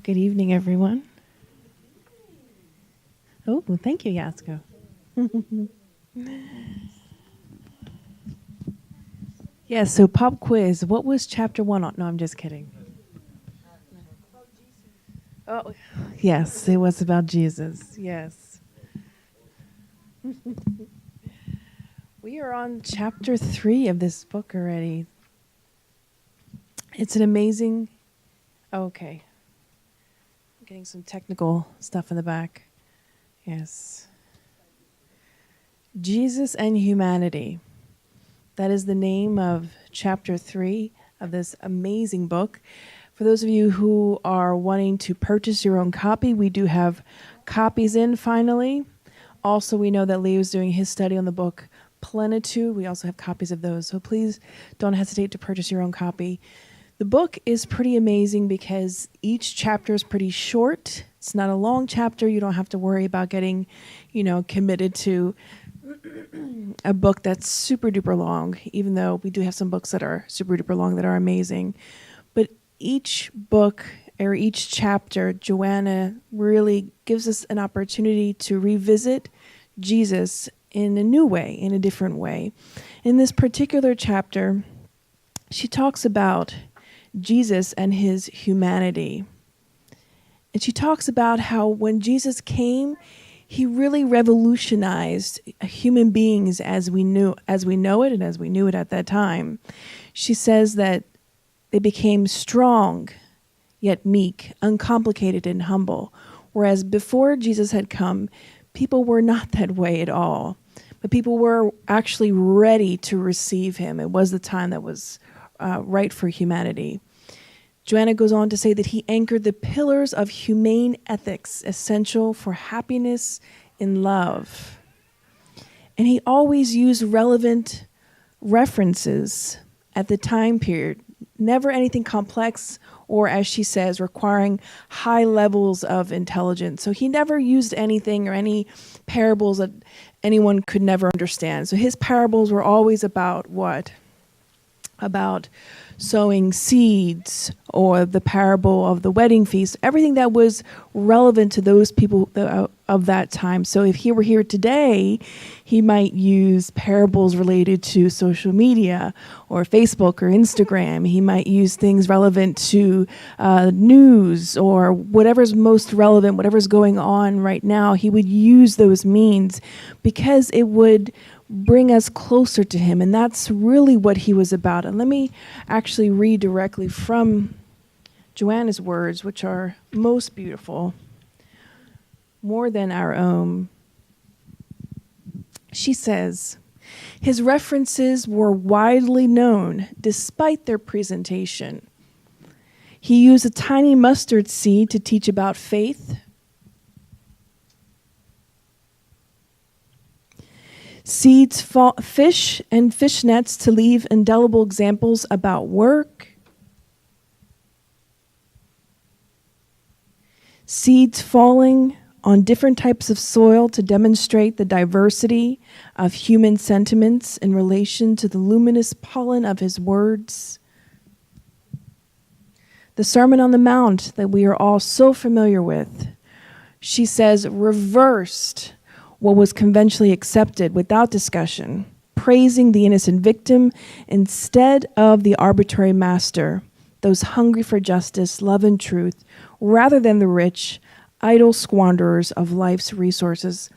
Good evening, everyone. Oh, well, thank you, Yasko. Yes, so pop quiz. What was chapter 1 on? No, I'm just kidding. Oh, yes, it was about Jesus. Yes. We are on chapter 3 of this book already. It's an amazing... Okay. I'm getting some technical stuff in the back. Yes. Jesus and Humanity. That is the name of chapter 3 of this amazing book. For those of you who are wanting to purchase your own copy, we do have copies in finally. Also, we know that Leo's doing his study on the book Plenitude. We also have copies of those. So please don't hesitate to purchase your own copy. The book is pretty amazing because each chapter is pretty short. It's not a long chapter. You don't have to worry about getting, committed to a book that's super duper long, even though we do have some books that are super duper long that are amazing. But each book or each chapter, Joanna really gives us an opportunity to revisit Jesus in a new way, in a different way. In this particular chapter, she talks about Jesus and his humanity. And she talks about how when Jesus came, he really revolutionized human beings as we know it and as we knew it at that time. She says that they became strong, yet meek, uncomplicated and humble. Whereas before Jesus had come, people were not that way at all. But people were actually ready to receive him. It was the time that was right for humanity. Joanna goes on to say that he anchored the pillars of humane ethics essential for happiness in love. And he always used relevant references at the time period, never anything complex or, as she says, requiring high levels of intelligence. So he never used anything or any parables that anyone could never understand. So his parables were always about what? About sowing seeds, or the parable of the wedding feast, everything that was relevant to those people of that time. So if he were here today, he might use parables related to social media or Facebook or Instagram. He might use things relevant to news or whatever's most relevant, whatever's going on right now. He would use those means because it would bring us closer to him. And that's really what he was about. And let me actually read directly from Joanna's words, which are most beautiful, more than our own. She says, his references were widely known despite their presentation. He used a tiny mustard seed to teach about faith, seeds, fish, and fish nets to leave indelible examples about work. Seeds falling on different types of soil to demonstrate the diversity of human sentiments in relation to the luminous pollen of his words. The Sermon on the Mount that we are all so familiar with, she says, reversed what was conventionally accepted without discussion, praising the innocent victim instead of the arbitrary master, those hungry for justice, love, and truth, rather than the rich, idle squanderers of life's resources.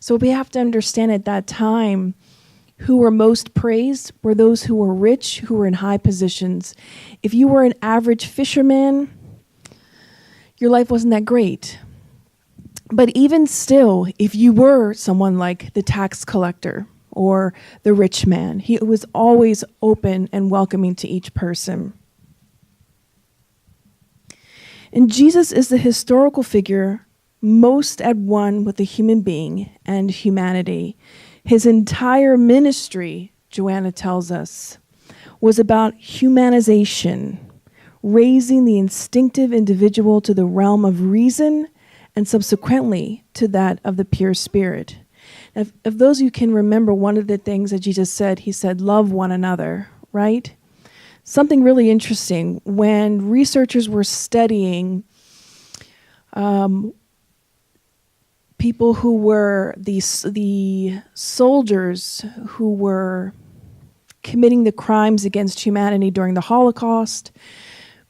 So we have to understand at that time, who were most praised were those who were rich, who were in high positions. If you were an average fisherman, your life wasn't that great. But even still, if you were someone like the tax collector or the rich man, he was always open and welcoming to each person. And Jesus is the historical figure most at one with the human being and humanity. His entire ministry, Joanna tells us, was about humanization, raising the instinctive individual to the realm of reason and subsequently to that of the pure spirit. If those of you can remember, one of the things that Jesus said, he said, love one another, right? Something really interesting. When researchers were studying People who were the soldiers who were committing the crimes against humanity during the Holocaust,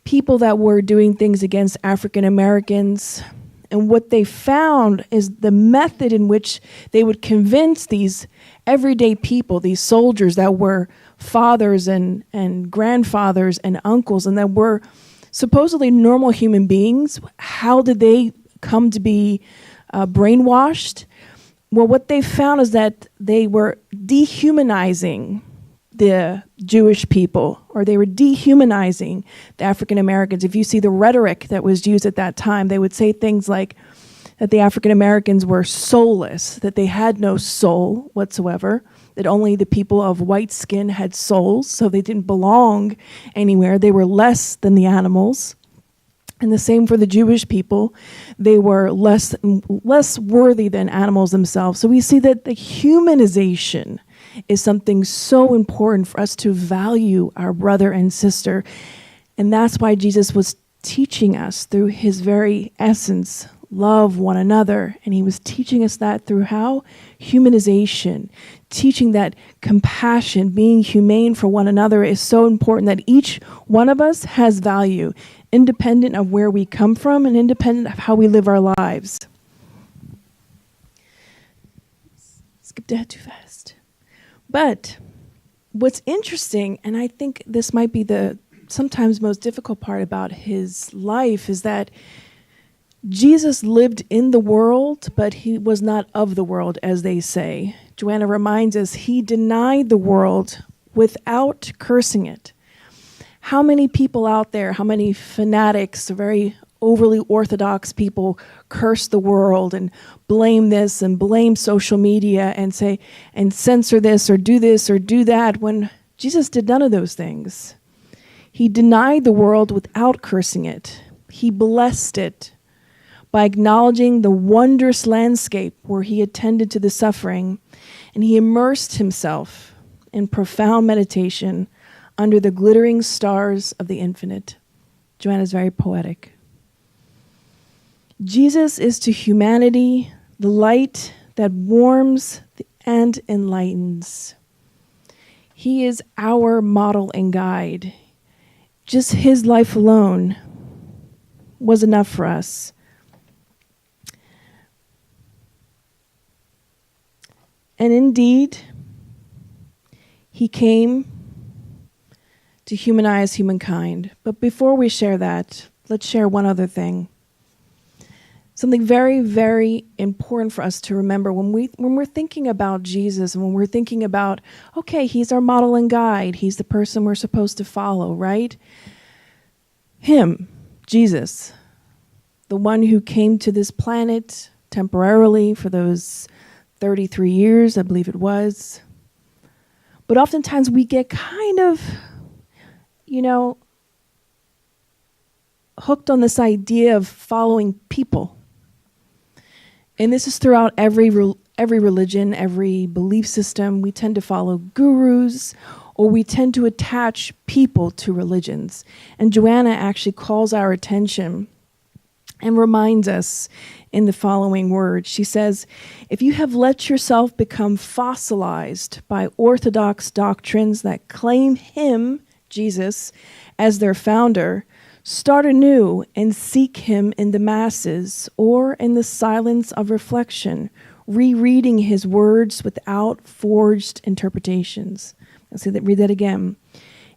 people that were doing things against African Americans. And what they found is the method in which they would convince these everyday people, these soldiers that were fathers and grandfathers and uncles and that were supposedly normal human beings, how did they come to be brainwashed? Well, what they found is that they were dehumanizing the Jewish people, or they were dehumanizing the African Americans. If you see the rhetoric that was used at that time, they would say things like that the African Americans were soulless, that they had no soul whatsoever, that only the people of white skin had souls, so they didn't belong anywhere. They were less than the animals. And the same for the Jewish people. They were less worthy than animals themselves. So we see that the humanization is something so important for us to value our brother and sister. And that's why Jesus was teaching us through his very essence, love one another. And he was teaching us that through how? Humanization, teaching that compassion, being humane for one another is so important, that each one of us has value, independent of where we come from and independent of how we live our lives. Skipped ahead too fast. But what's interesting, and I think this might be the sometimes most difficult part about his life, is that Jesus lived in the world, but he was not of the world, as they say. Joanna reminds us he denied the world without cursing it. How many people out there, how many fanatics, very overly orthodox people curse the world and blame this and blame social media and say and censor this or do that, when Jesus did none of those things. He denied the world without cursing it. He blessed it by acknowledging the wondrous landscape where he attended to the suffering, and he immersed himself in profound meditation under the glittering stars of the infinite. Joanna's very poetic. Jesus is to humanity the light that warms and enlightens. He is our model and guide. Just his life alone was enough for us. And indeed, he came to humanize humankind. But before we share that, let's share one other thing. Something very, very important for us to remember when we're thinking about Jesus and when we're thinking about, okay, he's our model and guide. He's the person we're supposed to follow, right? Him, Jesus, the one who came to this planet temporarily for those 33 years, I believe it was. But oftentimes we get kind of, hooked on this idea of following people. And this is throughout every religion, every belief system. We tend to follow gurus, or we tend to attach people to religions. And Joanna actually calls our attention and reminds us in the following words. She says, if you have let yourself become fossilized by orthodox doctrines that claim him, Jesus, as their founder, start anew and seek him in the masses or in the silence of reflection, rereading his words without forged interpretations. Read that again.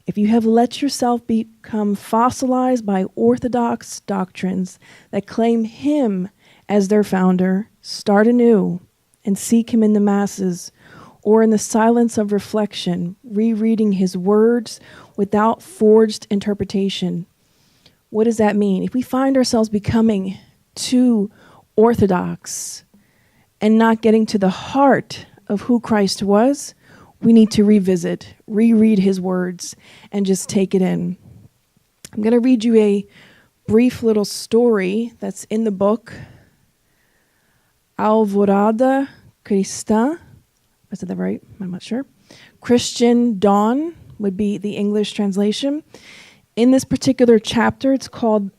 If you have let yourself become fossilized by orthodox doctrines that claim him as their founder, start anew and seek him in the masses or in the silence of reflection, rereading his words without forged interpretation. What does that mean? If we find ourselves becoming too orthodox and not getting to the heart of who Christ was, we need to revisit, reread his words, and just take it in. I'm going to read you a brief little story that's in the book Alvorada Cristã. I said that right? I'm not sure. Christian Dawn would be the English translation. In this particular chapter, it's psychographed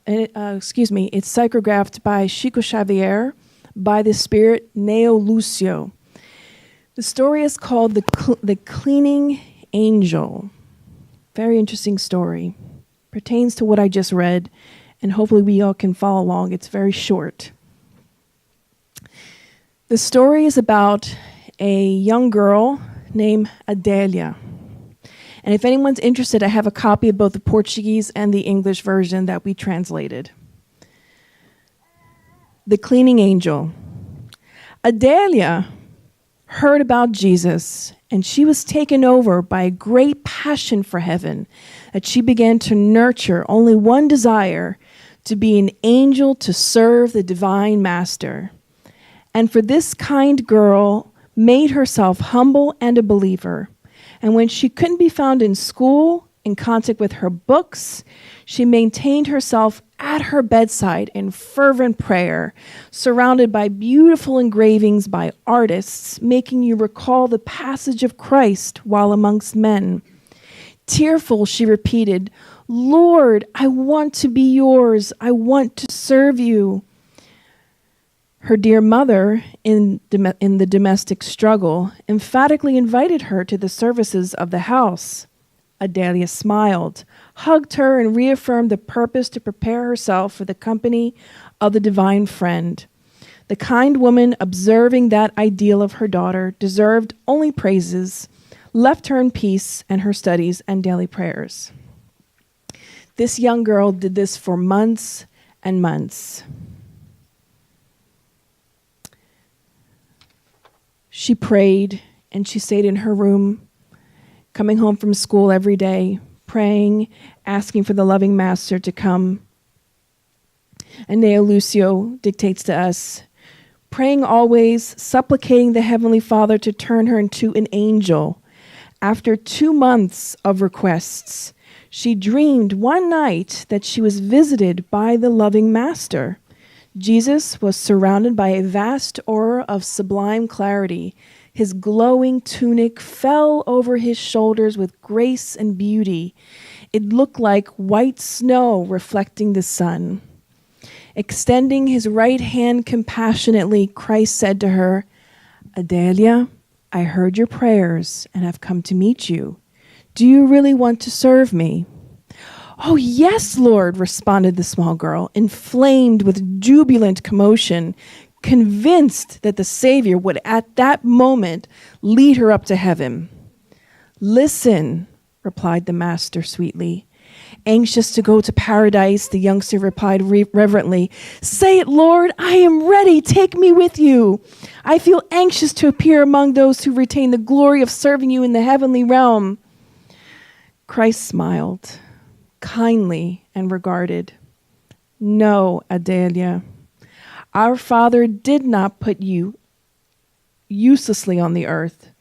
by Chico Xavier by the spirit Neo Lucio. The story is called The Cleaning Angel. Very interesting story. Pertains to what I just read, and hopefully we all can follow along. It's very short. The story is about a young girl named Adelia. And if anyone's interested, I have a copy of both the Portuguese and the English version that we translated. The Cleaning Angel. Adelia heard about Jesus, and she was taken over by a great passion for heaven, that she began to nurture only one desire, to be an angel to serve the divine master. And for this kind girl made herself humble and a believer. And when she couldn't be found in school, in contact with her books, she maintained herself at her bedside in fervent prayer, surrounded by beautiful engravings by artists, making you recall the passage of Christ while amongst men. Tearful, she repeated, "Lord, I want to be yours. I want to serve you." Her dear mother, in the domestic struggle, emphatically invited her to the services of the house. Adelia smiled, hugged her, and reaffirmed the purpose to prepare herself for the company of the divine friend. The kind woman, observing that ideal of her daughter, deserved only praises, left her in peace and her studies and daily prayers. This young girl did this for months and months. She prayed, and she stayed in her room, coming home from school every day, praying, asking for the loving master to come. And Neo Lucio dictates to us, praying always, supplicating the Heavenly Father to turn her into an angel. After 2 months of requests, she dreamed one night that she was visited by the loving master. Jesus was surrounded by a vast aura of sublime clarity. His glowing tunic fell over his shoulders with grace and beauty. It looked like white snow reflecting the sun. Extending his right hand compassionately, Christ said to her, "Adelia, I heard your prayers and have come to meet you. Do you really want to serve me?" "Oh, yes, Lord," responded the small girl, inflamed with jubilant commotion, convinced that the Savior would at that moment lead her up to heaven. "Listen," replied the master sweetly. Anxious to go to paradise, the youngster replied reverently, "Say it, Lord, I am ready. Take me with you. I feel anxious to appear among those who retain the glory of serving you in the heavenly realm." Christ smiled kindly and regarded. "No, Adelia, our Father did not put you uselessly on the earth.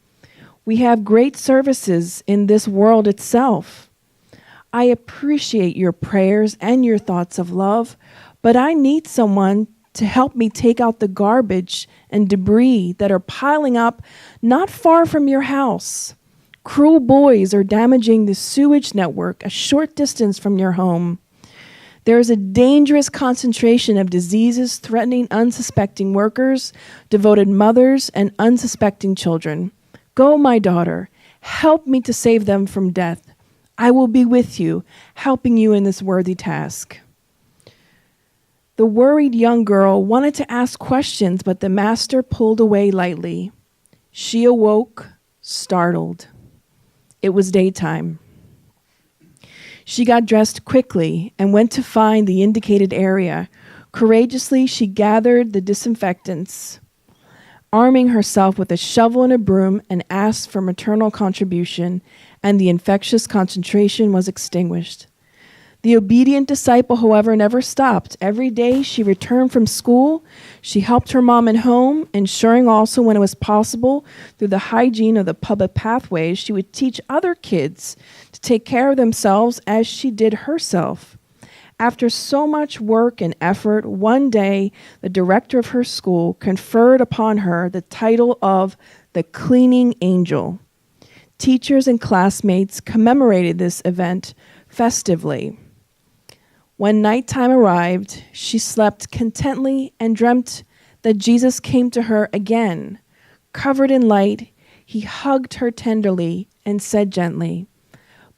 We have great services in this world itself. I appreciate your prayers and your thoughts of love, but I need someone to help me take out the garbage and debris that are piling up not far from your house. Cruel boys are damaging the sewage network a short distance from your home. There is a dangerous concentration of diseases threatening unsuspecting workers, devoted mothers, and unsuspecting children. Go, my daughter, help me to save them from death. I will be with you, helping you in this worthy task." The worried young girl wanted to ask questions, but the master pulled away lightly. She awoke, startled. It was daytime. She got dressed quickly and went to find the indicated area. Courageously, she gathered the disinfectants, arming herself with a shovel and a broom, and asked for maternal contribution, and the infectious concentration was extinguished. The obedient disciple, however, never stopped. Every day she returned from school. She helped her mom at home, ensuring also when it was possible, through the hygiene of the public pathways, she would teach other kids to take care of themselves as she did herself. After so much work and effort, one day the director of her school conferred upon her the title of the Cleaning Angel. Teachers and classmates commemorated this event festively. When nighttime arrived, she slept contently and dreamt that Jesus came to her again. Covered in light, he hugged her tenderly and said gently,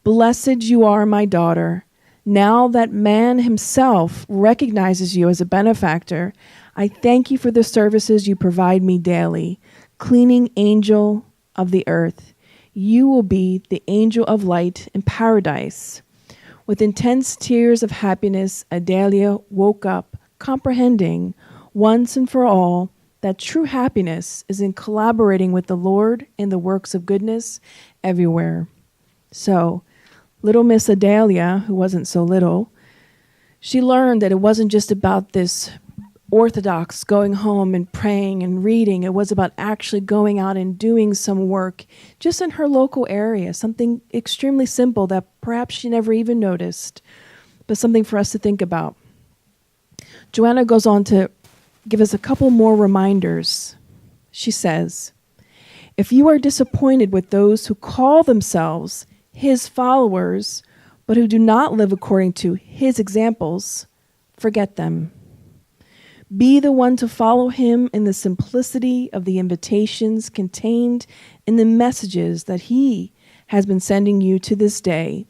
"Blessed you are, my daughter. Now that man himself recognizes you as a benefactor, I thank you for the services you provide me daily. Cleaning angel of the earth, you will be the angel of light in paradise." With intense tears of happiness, Adelia woke up, comprehending once and for all that true happiness is in collaborating with the Lord in the works of goodness everywhere. So, little Miss Adelia, who wasn't so little, she learned that it wasn't just about this orthodox going home and praying and reading. It was about actually going out and doing some work just in her local area, something extremely simple that perhaps she never even noticed, but something for us to think about. Joanna goes on to give us a couple more reminders. She says, "If you are disappointed with those who call themselves his followers, but who do not live according to his examples, forget them. Be the one to follow him in the simplicity of the invitations contained in the messages that he has been sending you to this day,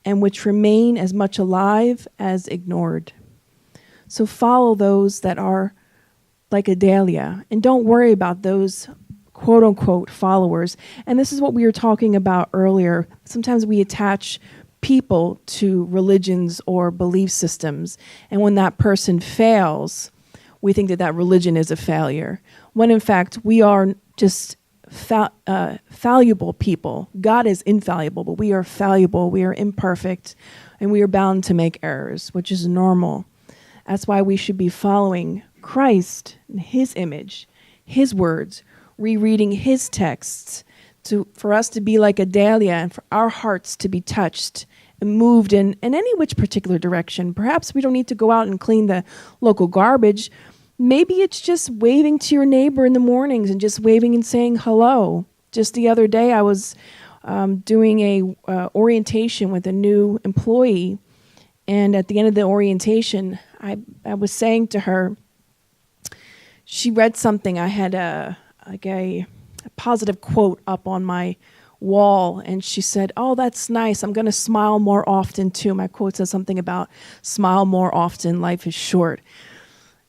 and which remain as much alive as ignored. So follow those that are like Adelia, and don't worry about those quote-unquote followers." And this is what we were talking about earlier. Sometimes we attach people to religions or belief systems, and when that person fails, we think that that religion is a failure, when in fact we are just fallible people. God is infallible, but we are fallible, we are imperfect, and we are bound to make errors, which is normal. That's why we should be following Christ, his image, his words, rereading his texts, for us to be like Adelia and for our hearts to be touched and moved in any which particular direction. Perhaps we don't need to go out and clean the local garbage. Maybe it's just waving to your neighbor in the mornings and just waving and saying hello. Just the other day, I was doing a orientation with a new employee, and at the end of the orientation, I was saying to her, she read something. I had a positive quote up on my wall, and she said, "Oh, that's nice. I'm going to smile more often too." My quote says something about smile more often, life is short.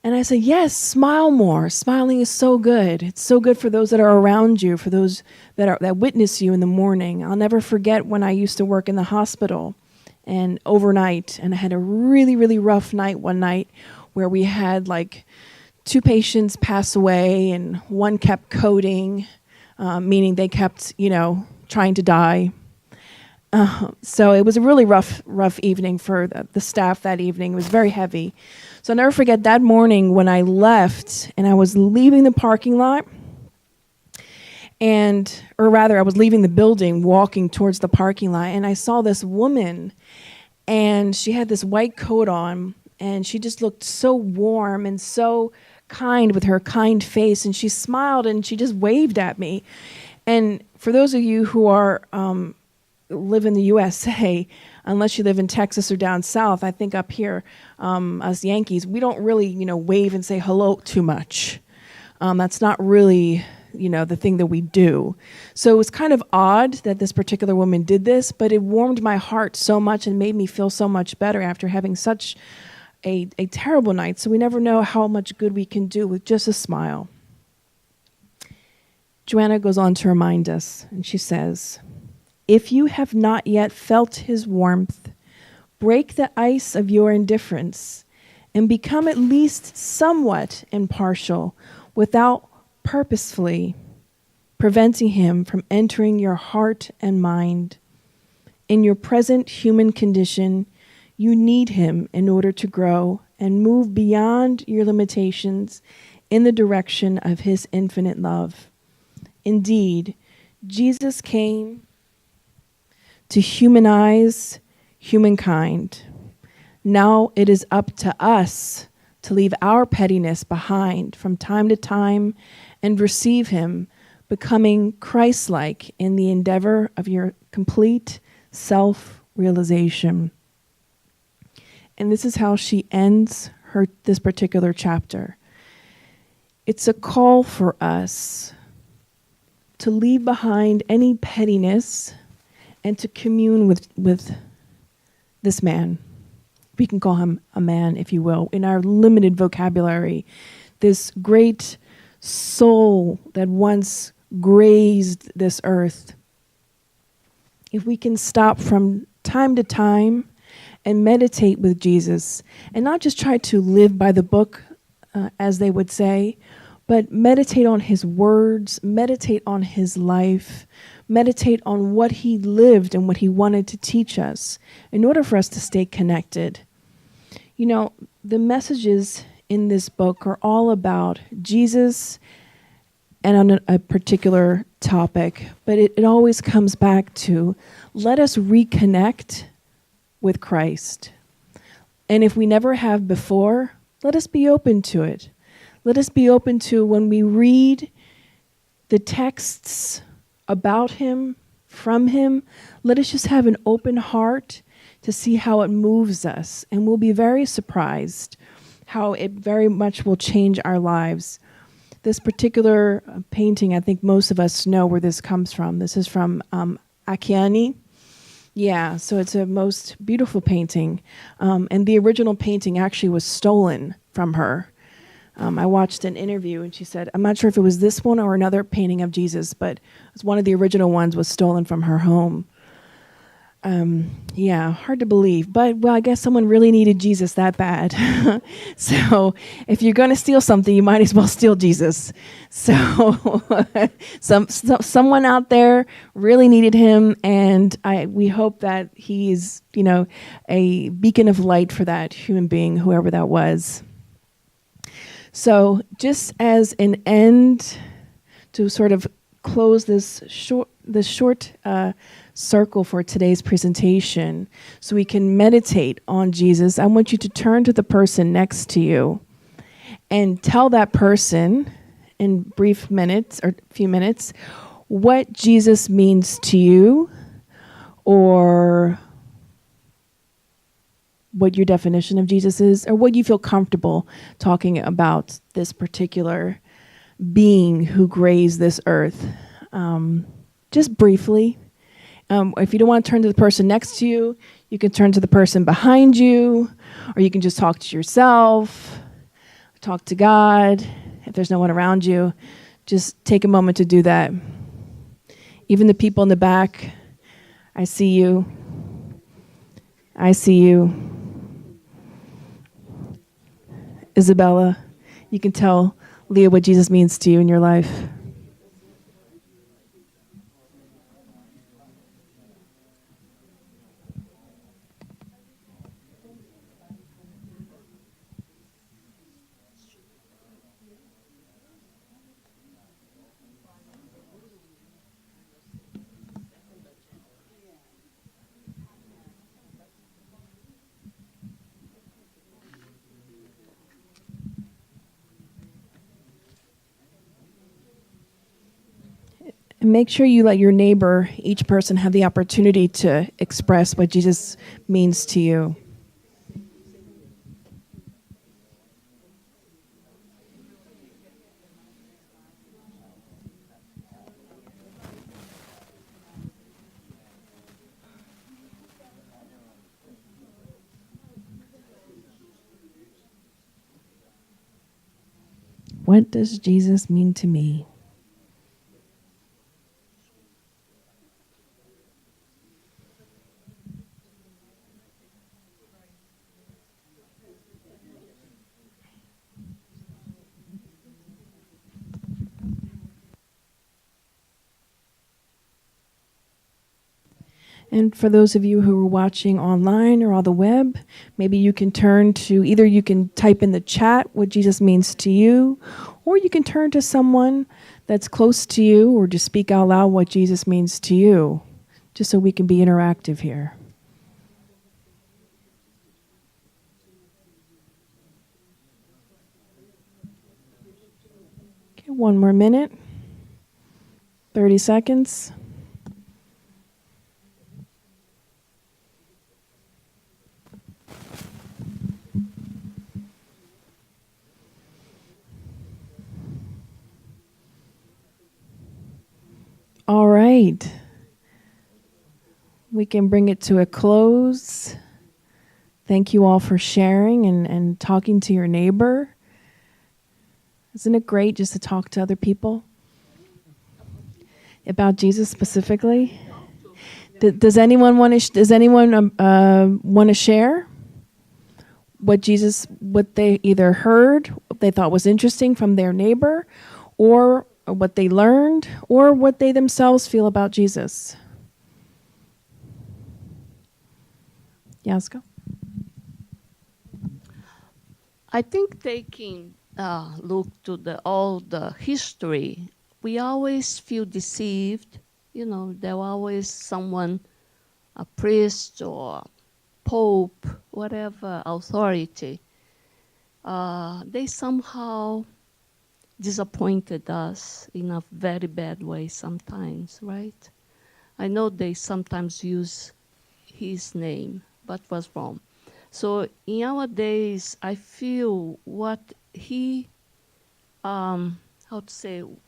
And I said, yes, smile more. Smiling is so good. It's so good for those that are around you, for those that witness you in the morning. I'll never forget when I used to work in the hospital and overnight, and I had a really, really rough night one night where we had like 2 patients pass away and one kept coding, meaning they kept, trying to die. So it was a really rough evening for the staff that evening. It was very heavy. So I'll never forget that morning when I left and I was leaving the parking lot, or rather I was leaving the building, walking towards the parking lot, and I saw this woman, and she had this white coat on, and she just looked so warm and so kind with her kind face, and she smiled and she just waved at me. And for those of you who are live in the USA, unless you live in Texas or down south, I think up here, us Yankees, we don't really, wave and say hello too much. That's not really, the thing that we do. So it was kind of odd that this particular woman did this, but it warmed my heart so much and made me feel so much better after having such a terrible night. So we never know how much good we can do with just a smile. Joanna goes on to remind us, and she says, "If you have not yet felt his warmth, break the ice of your indifference and become at least somewhat impartial without purposefully preventing him from entering your heart and mind. In your present human condition, you need him in order to grow and move beyond your limitations in the direction of his infinite love. Indeed, Jesus came to humanize humankind. Now it is up to us to leave our pettiness behind from time to time and receive him, becoming Christ-like in the endeavor of your complete self-realization. And this is how she ends this particular chapter. It's a call for us to leave behind any pettiness and to commune with this man. We can call him a man, if you will, in our limited vocabulary. This great soul that once grazed this earth. If we can stop from time to time and meditate with Jesus, and not just try to live by the book, as they would say, but meditate on his words, meditate on his life, meditate on what he lived and what he wanted to teach us in order for us to stay connected. You know, the messages in this book are all about Jesus and on a particular topic, but it always comes back to let us reconnect with Christ. And if we never have before, let us be open to it. Let us be open to when we read the texts about him, from him, let us just have an open heart to see how it moves us. And we'll be very surprised how it very much will change our lives. This particular painting, I think most of us know where this comes from. This is from Akiani. Yeah, so it's a most beautiful painting. And the original painting actually was stolen from her. I watched an interview and she said, I'm not sure if it was this one or another painting of Jesus, but it was one of the original ones was stolen from her home. Yeah, hard to believe. But, well, I guess someone really needed Jesus that bad. So if you're going to steal something, you might as well steal Jesus. So someone out there really needed him, and we hope that he's, a beacon of light for that human being, whoever that was. So just as an end to sort of close this short circle for today's presentation so we can meditate on Jesus, I want you to turn to the person next to you and tell that person in brief minutes or few minutes what Jesus means to you, or what your definition of Jesus is, or what you feel comfortable talking about this particular being who grazed this earth. Just briefly. If you don't want to turn to the person next to you, you can turn to the person behind you, or you can just talk to yourself, talk to God. If there's no one around you, just take a moment to do that. Even the people in the back, I see you. I see you. Isabella, you can tell Leah what Jesus means to you in your life. And make sure you let your neighbor, each person, have the opportunity to express what Jesus means to you. What does Jesus mean to me? And for those of you who are watching online or on the web, maybe you can turn to, either you can type in the chat what Jesus means to you, or you can turn to someone that's close to you, or just speak out loud what Jesus means to you, just so we can be interactive here. Okay, one more minute, 30 seconds. right. We can bring it to a close. Thank you all for sharing and talking to your neighbor. Isn't it great just to talk to other people about Jesus specifically? Does anyone want to share what they either heard, what they thought was interesting from their neighbor, or what they learned, or what they themselves feel about Jesus? Yasko? I think taking look to all the history, we always feel deceived. You know, there always someone, a priest or pope, whatever authority. They somehow disappointed us in a very bad way sometimes, right? I know they sometimes use his name, but was wrong. So in our days, I feel what he,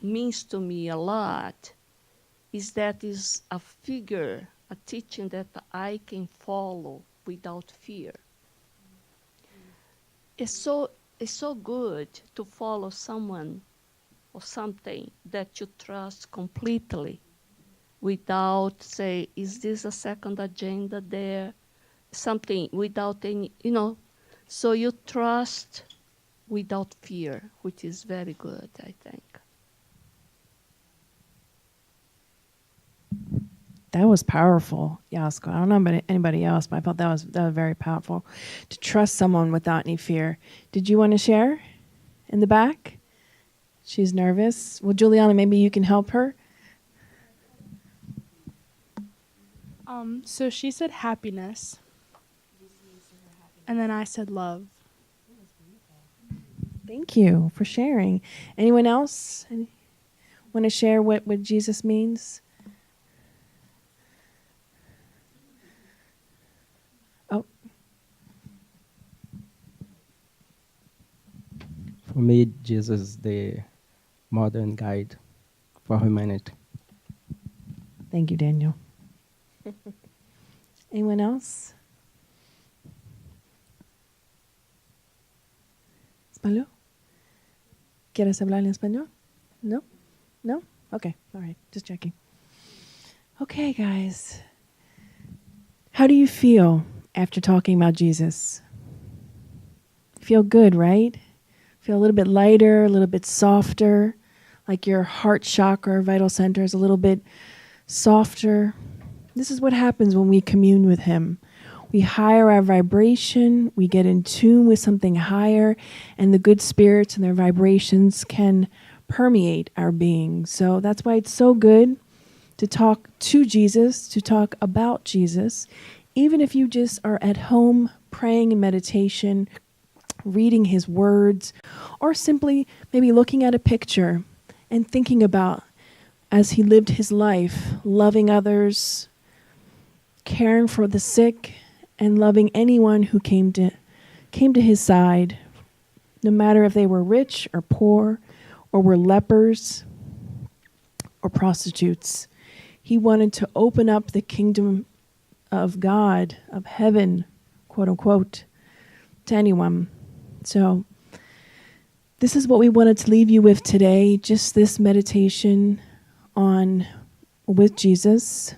means to me a lot is that is a figure, a teaching that I can follow without fear. It's so good to follow someone or something that you trust completely without say, is this a second agenda there? Something without any, so you trust without fear, which is very good, I think. That was powerful, Yasko. I don't know about anybody else, but I felt that was very powerful. To trust someone without any fear. Did you want to share in the back? She's nervous. Well, Juliana, maybe you can help her. So she said happiness. And then I said love. Thank you for sharing. Anyone else want to share what Jesus means? Oh. For me, Jesus is the modern guide for humanity. Thank you, Daniel. Anyone else? ¿Español? ¿Quieres hablar en español? No? No? Okay. All right. Just checking. Okay, guys. How do you feel after talking about Jesus? Feel good, right? Feel a little bit lighter, a little bit softer, like your heart chakra, vital center is a little bit softer. This is what happens when we commune with him. We higher our vibration, we get in tune with something higher, and the good spirits and their vibrations can permeate our being. So that's why it's so good to talk to Jesus, to talk about Jesus, even if you just are at home praying in meditation, reading his words, or simply maybe looking at a picture and thinking about as he lived his life, loving others, caring for the sick, and loving anyone who came to his side, no matter if they were rich or poor, or were lepers or prostitutes. He wanted to open up the kingdom of God, of heaven, quote unquote, to anyone. So this is what we wanted to leave you with today, just this meditation with Jesus.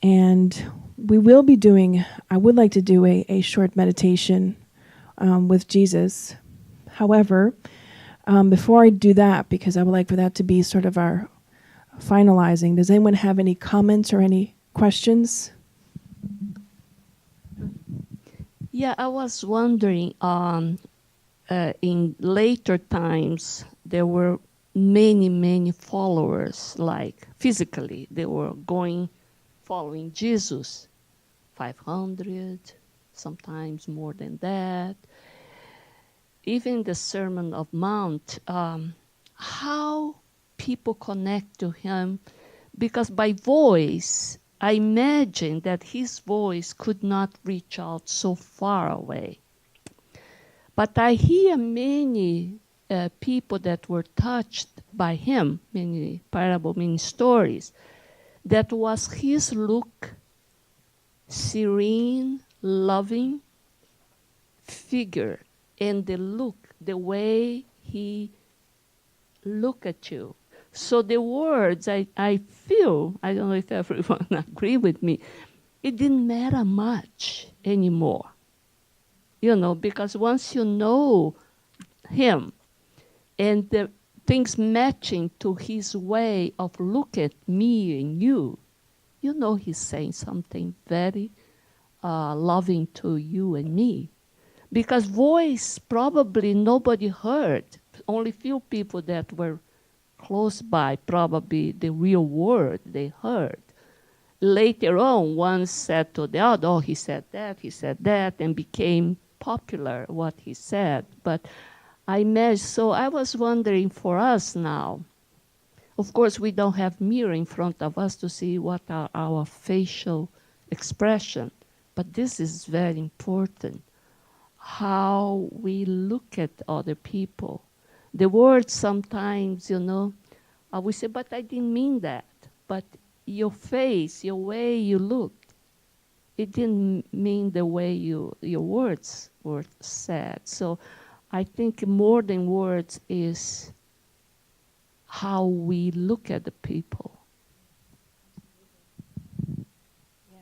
And I would like to do a short meditation with Jesus. However, before I do that, because I would like for that to be sort of our finalizing, does anyone have any comments or any questions? Yeah, I was wondering, in later times, there were many followers, like physically, they were following Jesus, 500, sometimes more than that. Even the Sermon of Mount, how people connect to him, because by voice, I imagine that his voice could not reach out so far away. But I hear many people that were touched by him, meaning parable, meaning stories, that was his look, serene, loving figure, and the look, the way he looked at you. So the words, I feel, I don't know if everyone agree with me, it didn't matter much anymore. Because once you know him and the things matching to his way of look at me and you he's saying something very loving to you and me. Because voice probably nobody heard, only few people that were close by, probably the real word they heard. Later on, one said to the other, oh, he said that, and became popular what he said. But I imagine, so I was wondering for us now, of course we don't have mirror in front of us to see what are our facial expression, but this is very important, how we look at other people. The words sometimes, we say, but I didn't mean that. But your face, your way you looked, it didn't mean the way your words were said. So I think more than words is how we look at the people. Yeah,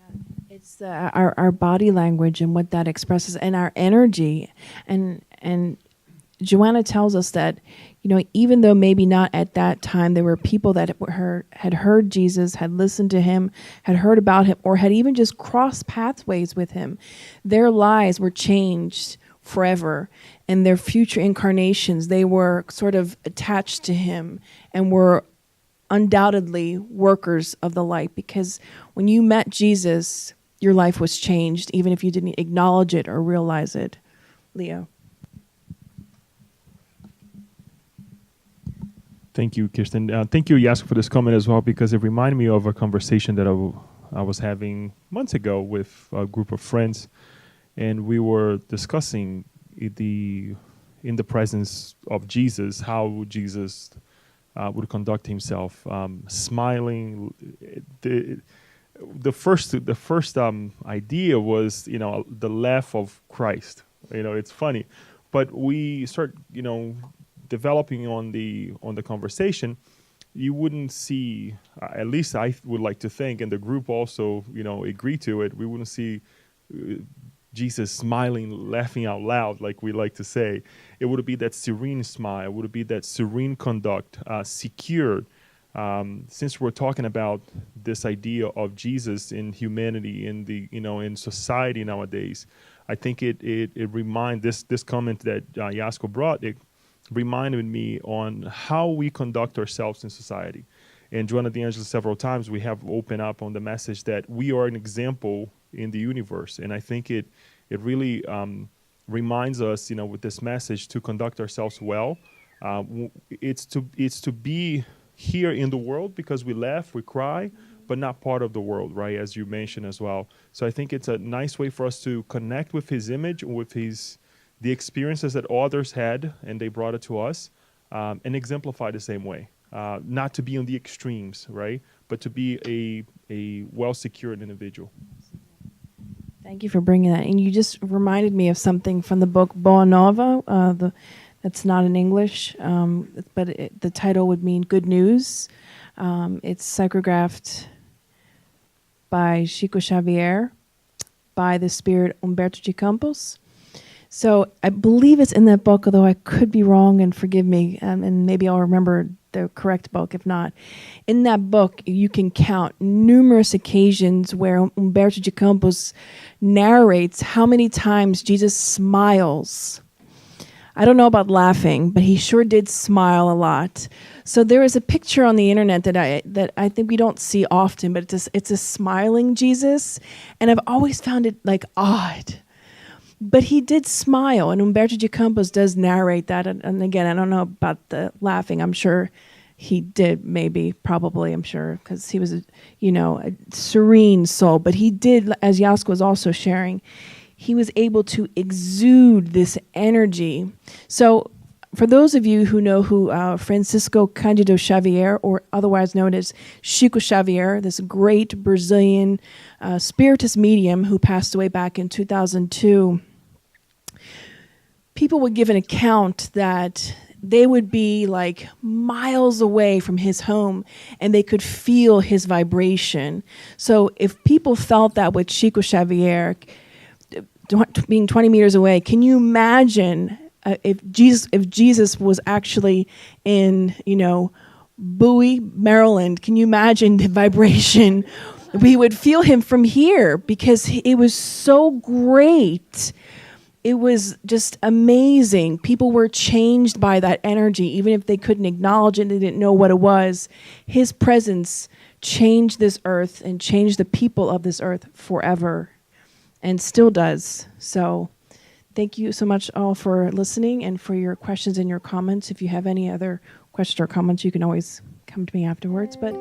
it's our body language and what that expresses, and our energy, and Joanna tells us that, even though maybe not at that time, there were people that had heard Jesus, had listened to him, had heard about him, or had even just crossed pathways with him. Their lives were changed forever, and their future incarnations, they were sort of attached to him and were undoubtedly workers of the light, because when you met Jesus, your life was changed, even if you didn't acknowledge it or realize it. Leo. Thank you, Kirsten. Thank you, Yasko, for this comment as well, because it reminded me of a conversation that I was having months ago with a group of friends, and we were discussing in the presence of Jesus, how Jesus would conduct himself, smiling. The first idea was, the laugh of Christ. It's funny, but we start, developing on the conversation, you wouldn't see, at least I would like to think, and the group also, agree to it, we wouldn't see Jesus smiling, laughing out loud, like we like to say. It would be that serene smile, it would be that serene conduct, secured. Since we're talking about this idea of Jesus in humanity, in the in society nowadays, I think it reminds this comment that Yasko brought. It reminded me on how we conduct ourselves in society. And Joanna de Angelis, several times we have opened up on the message that we are an example in the universe, and I think it really reminds us, with this message, to conduct ourselves well. It's to be here in the world, because we laugh, we cry, but not part of the world, right? As you mentioned as well. So I think it's a nice way for us to connect with his image, with the experiences that others had, and they brought it to us, and exemplify the same way. Not to be on the extremes, right? But to be a well-secured individual. Thank you for bringing that. And you just reminded me of something from the book Boa Nova. That's not in English, but the title would mean Good News. It's psychographed by Chico Xavier, by the spirit Humberto de Campos. So I believe it's in that book, although I could be wrong, and forgive me, and maybe I'll remember the correct book if not. In that book, you can count numerous occasions where Humberto de Campos narrates how many times Jesus smiles. I don't know about laughing, but he sure did smile a lot. So there is a picture on the internet that I think we don't see often, but it's a smiling Jesus, and I've always found it odd. But he did smile, and Humberto de Campos does narrate that. And again, I don't know about the laughing. I'm sure he did, maybe, probably, I'm sure, because he was a serene soul. But he did, as Yasko was also sharing, he was able to exude this energy. So For those of you who know who Francisco Cândido Xavier, or otherwise known as Chico Xavier, this great Brazilian spiritist medium who passed away back in 2002, people would give an account that they would be like miles away from his home and they could feel his vibration. So if people felt that with Chico Xavier, being 20 meters away, can you imagine if Jesus was actually in, Bowie, Maryland? Can you imagine the vibration? We would feel him from here because it was so great. It was just amazing. People were changed by that energy, even if they couldn't acknowledge it, they didn't know what it was. His presence changed this earth and changed the people of this earth forever, and still does. So thank you so much all for listening and for your questions and your comments. If you have any other questions or comments, you can always come to me afterwards. But